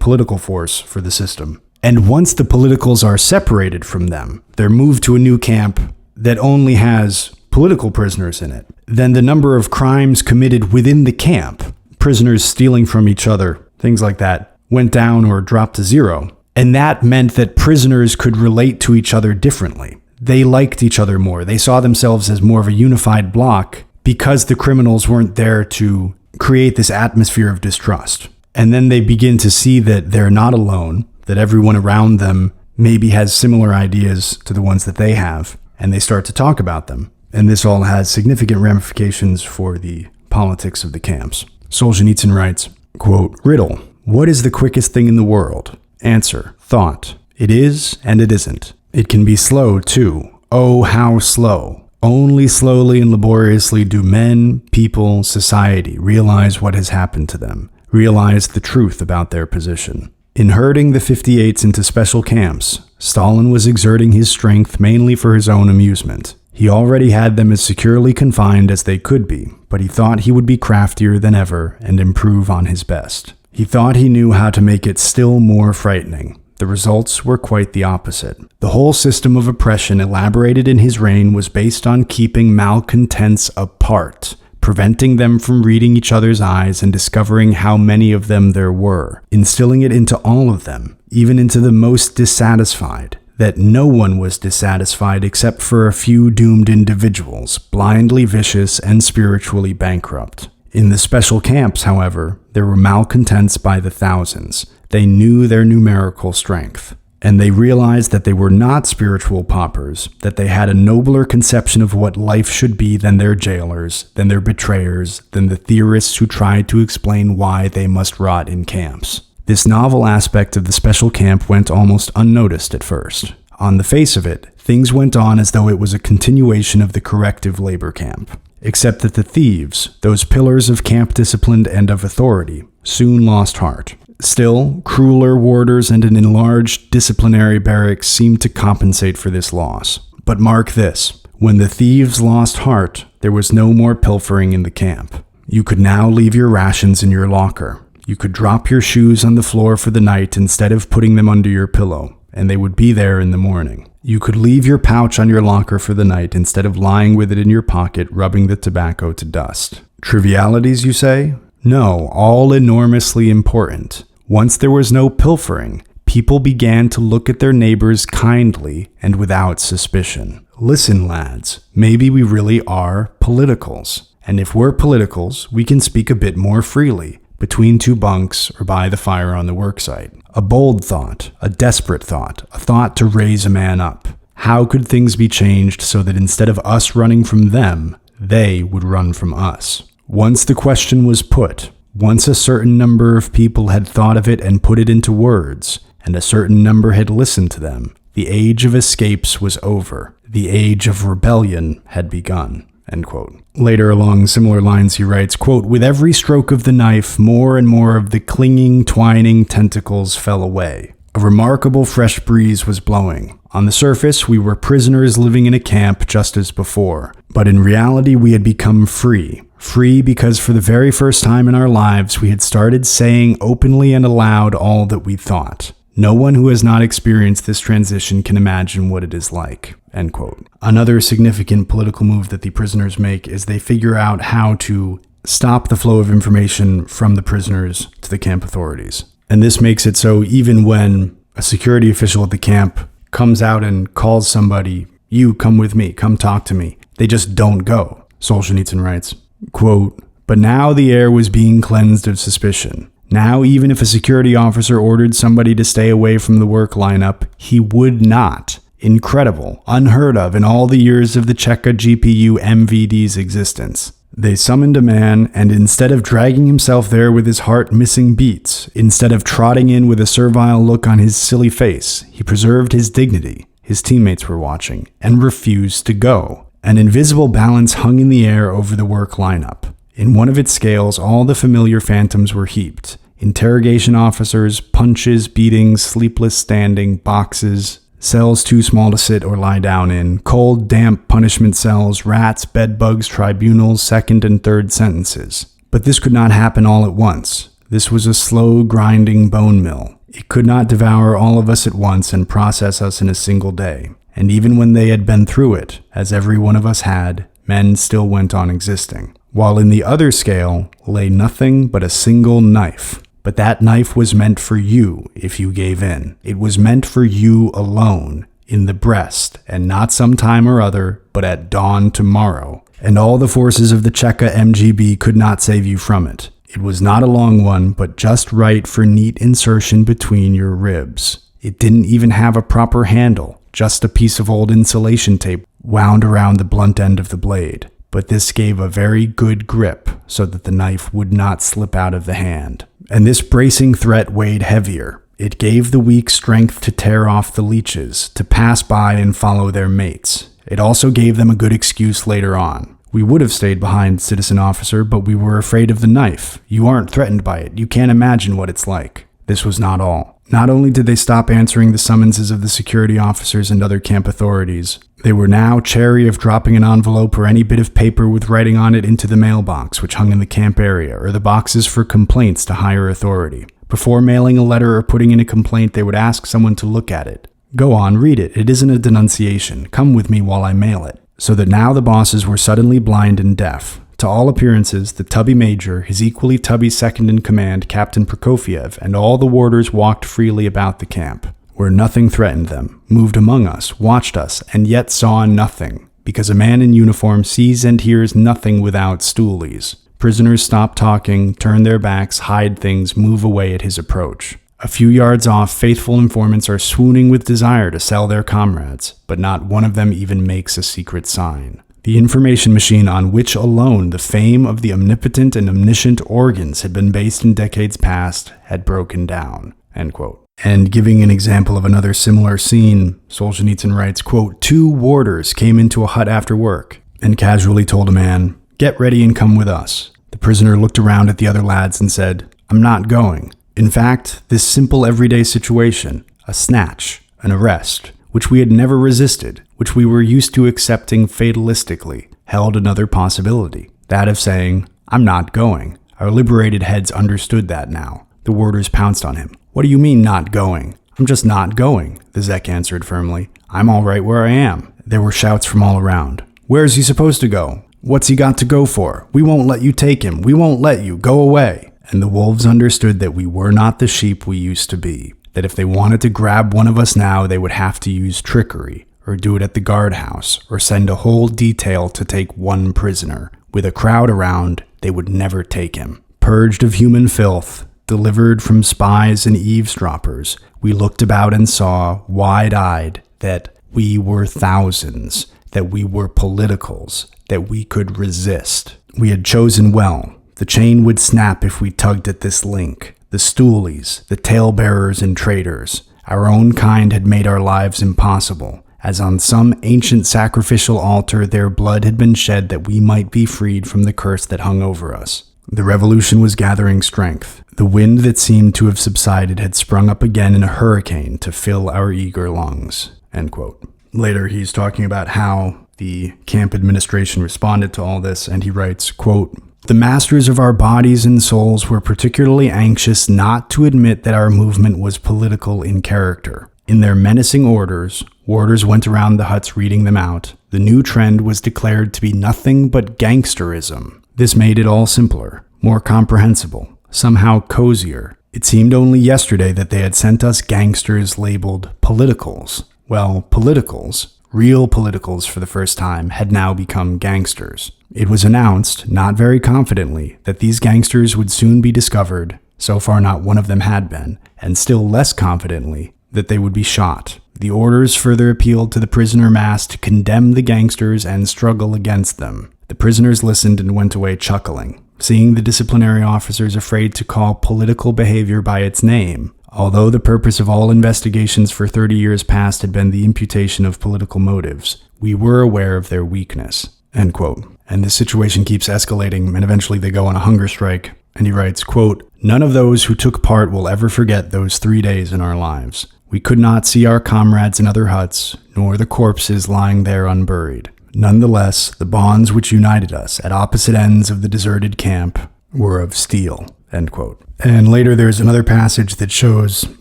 political force for the system. And once the politicals are separated from them, they're moved to a new camp that only has political prisoners in it, then the number of crimes committed within the camp, prisoners stealing from each other, things like that, went down or dropped to zero. And that meant that prisoners could relate to each other differently. They liked each other more. They saw themselves as more of a unified block because the criminals weren't there to create this atmosphere of distrust. And then they begin to see that they're not alone, that everyone around them maybe has similar ideas to the ones that they have, and they start to talk about them. And this all has significant ramifications for the politics of the camps. Solzhenitsyn writes, quote, "Riddle, what is the quickest thing in the world? Answer, thought. It is and it isn't. It can be slow too. Oh, how slow. Only slowly and laboriously do men, people, society realize what has happened to them, realize the truth about their position. In herding the 58s into special camps, Stalin was exerting his strength mainly for his own amusement. He already had them as securely confined as they could be, but he thought he would be craftier than ever and improve on his best. He thought he knew how to make it still more frightening. The results were quite the opposite. The whole system of oppression elaborated in his reign was based on keeping malcontents apart, preventing them from reading each other's eyes and discovering how many of them there were, instilling it into all of them, even into the most dissatisfied, that no one was dissatisfied except for a few doomed individuals, blindly vicious and spiritually bankrupt. In the special camps, however, there were malcontents by the thousands. They knew their numerical strength, and they realized that they were not spiritual paupers, that they had a nobler conception of what life should be than their jailers, than their betrayers, than the theorists who tried to explain why they must rot in camps. This novel aspect of the special camp went almost unnoticed at first. On the face of it, things went on as though it was a continuation of the corrective labor camp, except that the thieves, those pillars of camp discipline and of authority, soon lost heart. Still, crueler warders and an enlarged disciplinary barracks seemed to compensate for this loss. But mark this, when the thieves lost heart, there was no more pilfering in the camp. You could now leave your rations in your locker. You could drop your shoes on the floor for the night instead of putting them under your pillow, and they would be there in the morning. You could leave your pouch on your locker for the night instead of lying with it in your pocket, rubbing the tobacco to dust. Trivialities, you say? No, all enormously important. Once there was no pilfering, people began to look at their neighbors kindly and without suspicion. Listen, lads, maybe we really are politicals. And if we're politicals, we can speak a bit more freely, between two bunks or by the fire on the worksite. A bold thought, a desperate thought, a thought to raise a man up. How could things be changed so that instead of us running from them, they would run from us? Once the question was put, once a certain number of people had thought of it and put it into words, and a certain number had listened to them, the age of escapes was over. The age of rebellion had begun. End quote. Later along similar lines he writes, quote, "With every stroke of the knife, more and more of the clinging, twining tentacles fell away. A A remarkable fresh breeze was blowing. On the surface, we were prisoners living in a camp just as before. But in reality, we had become free. Free because for the very first time in our lives, we had started saying openly and aloud all that we thought. No one who has not experienced this transition can imagine what it is like." End quote. Another significant political move that the prisoners make is they figure out how to stop the flow of information from the prisoners to the camp authorities. And this makes it so even when a security official at the camp comes out and calls somebody, "You come with me, come talk to me," they just don't go. Solzhenitsyn writes, quote, "But now the air was being cleansed of suspicion. Now, even if a security officer ordered somebody to stay away from the work lineup, he would not. Incredible, unheard of in all the years of the Cheka GPU MVD's existence. They summoned a man, and instead of dragging himself there with his heart missing beats, instead of trotting in with a servile look on his silly face, he preserved his dignity. His teammates were watching, and refused to go. An invisible balance hung in the air over the work lineup. In one of its scales, all the familiar phantoms were heaped. Interrogation officers, punches, beatings, sleepless standing, boxes, cells too small to sit or lie down in, cold, damp punishment cells, rats, bedbugs, tribunals, second and third sentences. But this could not happen all at once. This was a slow, grinding bone mill. It could not devour all of us at once and process us in a single day. And even when they had been through it, as every one of us had, men still went on existing. While in the other scale lay nothing but a single knife. But that knife was meant for you if you gave in. It was meant for you alone, in the breast, and not some time or other, but at dawn tomorrow. And all the forces of the Cheka MGB could not save you from it. It was not a long one, but just right for neat insertion between your ribs. It didn't even have a proper handle, just a piece of old insulation tape wound around the blunt end of the blade. But this gave a very good grip so that the knife would not slip out of the hand. And this bracing threat weighed heavier. It gave the weak strength to tear off the leeches, to pass by and follow their mates. It also gave them a good excuse later on. "We would have stayed behind, citizen officer, but we were afraid of the knife. You aren't threatened by it. You can't imagine what it's like." This was not all. Not only did they stop answering the summonses of the security officers and other camp authorities, they were now chary of dropping an envelope or any bit of paper with writing on it into the mailbox which hung in the camp area, or the boxes for complaints to higher authority. Before mailing a letter or putting in a complaint, they would ask someone to look at it. "Go on, read it. It isn't a denunciation. Come with me while I mail it." So that now the bosses were suddenly blind and deaf. To all appearances, the tubby major, his equally tubby second-in-command, Captain Prokofiev, and all the warders walked freely about the camp, where nothing threatened them, moved among us, watched us, and yet saw nothing, because a man in uniform sees and hears nothing without stoolies. Prisoners stop talking, turn their backs, hide things, move away at his approach. A few yards off, faithful informants are swooning with desire to sell their comrades, but not one of them even makes a secret sign. The information machine on which alone the fame of the omnipotent and omniscient organs had been based in decades past had broken down. End quote. And giving an example of another similar scene, Solzhenitsyn writes, quote, "2 warders came into a hut after work and casually told a man, 'Get ready and come with us.' The prisoner looked around at the other lads and said, 'I'm not going.' In fact, this simple everyday situation, a snatch, an arrest, which we had never resisted, which we were used to accepting fatalistically, held another possibility, that of saying, 'I'm not going.' Our liberated heads understood that now. The warders pounced on him. 'What do you mean, not going?' 'I'm just not going,' the Zek answered firmly. 'I'm all right where I am.' There were shouts from all around. 'Where's he supposed to go? What's he got to go for? We won't let you take him. We won't let you. Go away.' And the wolves understood that we were not the sheep we used to be. That if they wanted to grab one of us now, they would have to use trickery, or do it at the guardhouse, or send a whole detail to take one prisoner. With a crowd around, they would never take him. Purged of human filth, delivered from spies and eavesdroppers, we looked about and saw, wide-eyed, that we were thousands, that we were politicals, that we could resist. We had chosen well. The chain would snap if we tugged at this link. The stoolies, the talebearers and traitors, our own kind had made our lives impossible, as on some ancient sacrificial altar their blood had been shed that we might be freed from the curse that hung over us. The revolution was gathering strength. The wind that seemed to have subsided had sprung up again in a hurricane to fill our eager lungs." End quote. Later, he's talking about how the camp administration responded to all this, and he writes, quote, "The masters of our bodies and souls were particularly anxious not to admit that our movement was political in character. In their menacing orders, warders went around the huts reading them out. The new trend was declared to be nothing but gangsterism. This made it all simpler, more comprehensible, somehow cozier. It seemed only yesterday that they had sent us gangsters labeled politicals. Well, politicals, real politicals for the first time, had now become gangsters. It was announced, not very confidently, that these gangsters would soon be discovered, so far not one of them had been, and still less confidently, that they would be shot. The orders further appealed to the prisoner mass to condemn the gangsters and struggle against them. The prisoners listened and went away chuckling, seeing the disciplinary officers afraid to call political behavior by its name, although the purpose of all investigations for 30 years past had been the imputation of political motives. We were aware of their weakness." End quote. And this situation keeps escalating, and eventually they go on a hunger strike. And he writes, quote, "None of those who took part will ever forget those 3 days in our lives. We could not see our comrades in other huts, nor the corpses lying there unburied. Nonetheless, the bonds which united us at opposite ends of the deserted camp were of steel." End quote. And later there's another passage that shows,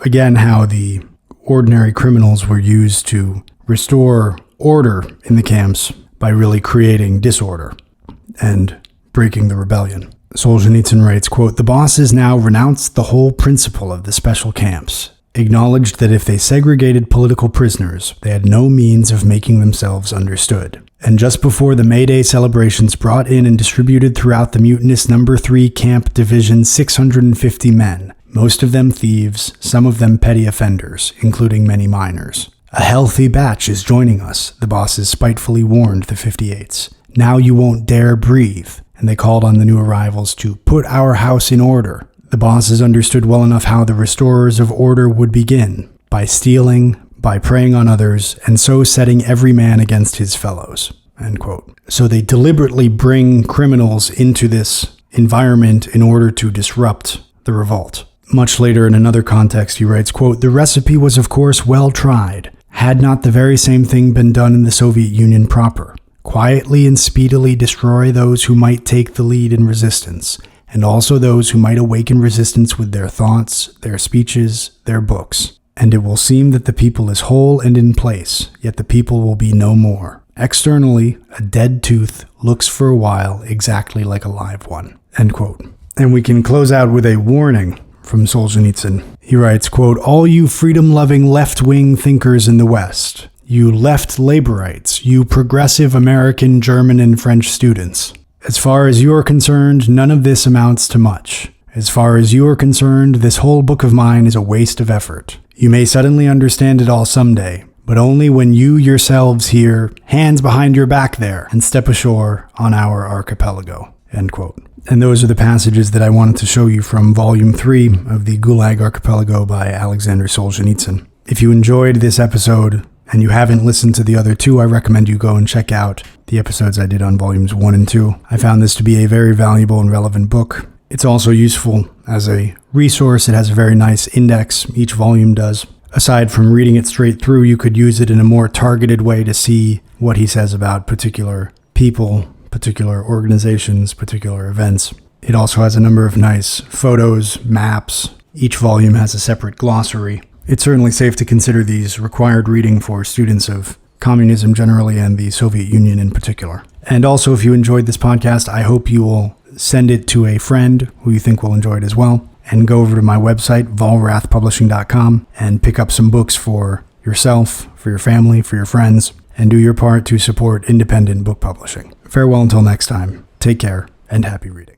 again, how the ordinary criminals were used to restore order in the camps by really creating disorder and breaking the rebellion. Solzhenitsyn writes, quote, "The bosses now renounced the whole principle of the special camps, acknowledged that if they segregated political prisoners, they had no means of making themselves understood. And just before the May Day celebrations brought in and distributed throughout the mutinous No. 3 Camp Division 650 men, most of them thieves, some of them petty offenders, including many minors. A healthy batch is joining us, the bosses spitefully warned the 58s. Now you won't dare breathe. And they called on the new arrivals to put our house in order. The bosses understood well enough how the restorers of order would begin, by stealing, by preying on others, and so setting every man against his fellows." End quote. So they deliberately bring criminals into this environment in order to disrupt the revolt. Much later in another context, he writes, quote, "The recipe was of course well tried. Had not the very same thing been done in the Soviet Union proper? Quietly and speedily destroy those who might take the lead in resistance, and also those who might awaken resistance with their thoughts, their speeches, their books. And it will seem that the people is whole and in place, yet the people will be no more. Externally, a dead tooth looks for a while exactly like a live one." End quote. And we can close out with a warning from Solzhenitsyn. He writes, quote, "All you freedom-loving left-wing thinkers in the West, you left laborites, you progressive American, German, and French students. As far as you are concerned, none of this amounts to much. As far as you are concerned, this whole book of mine is a waste of effort. You may suddenly understand it all someday, but only when you yourselves hear, 'Hands behind your back there,' and step ashore on our archipelago." End quote. And those are the passages that I wanted to show you from Volume 3 of the Gulag Archipelago by Aleksandr Solzhenitsyn. If you enjoyed this episode, and you haven't listened to the other two, I recommend you go and check out the episodes I did on Volumes 1 and 2. I found this to be a very valuable and relevant book. It's also useful as a resource. It has a very nice index, each volume does. Aside from reading it straight through, you could use it in a more targeted way to see what he says about particular people, particular organizations, particular events. It also has a number of nice photos, maps. Each volume has a separate glossary. It's certainly safe to consider these required reading for students of communism generally and the Soviet Union in particular. And also, if you enjoyed this podcast, I hope you will send it to a friend who you think will enjoy it as well, and go over to my website, volrathpublishing.com, and pick up some books for yourself, for your family, for your friends, and do your part to support independent book publishing. Farewell until next time. Take care, and happy reading.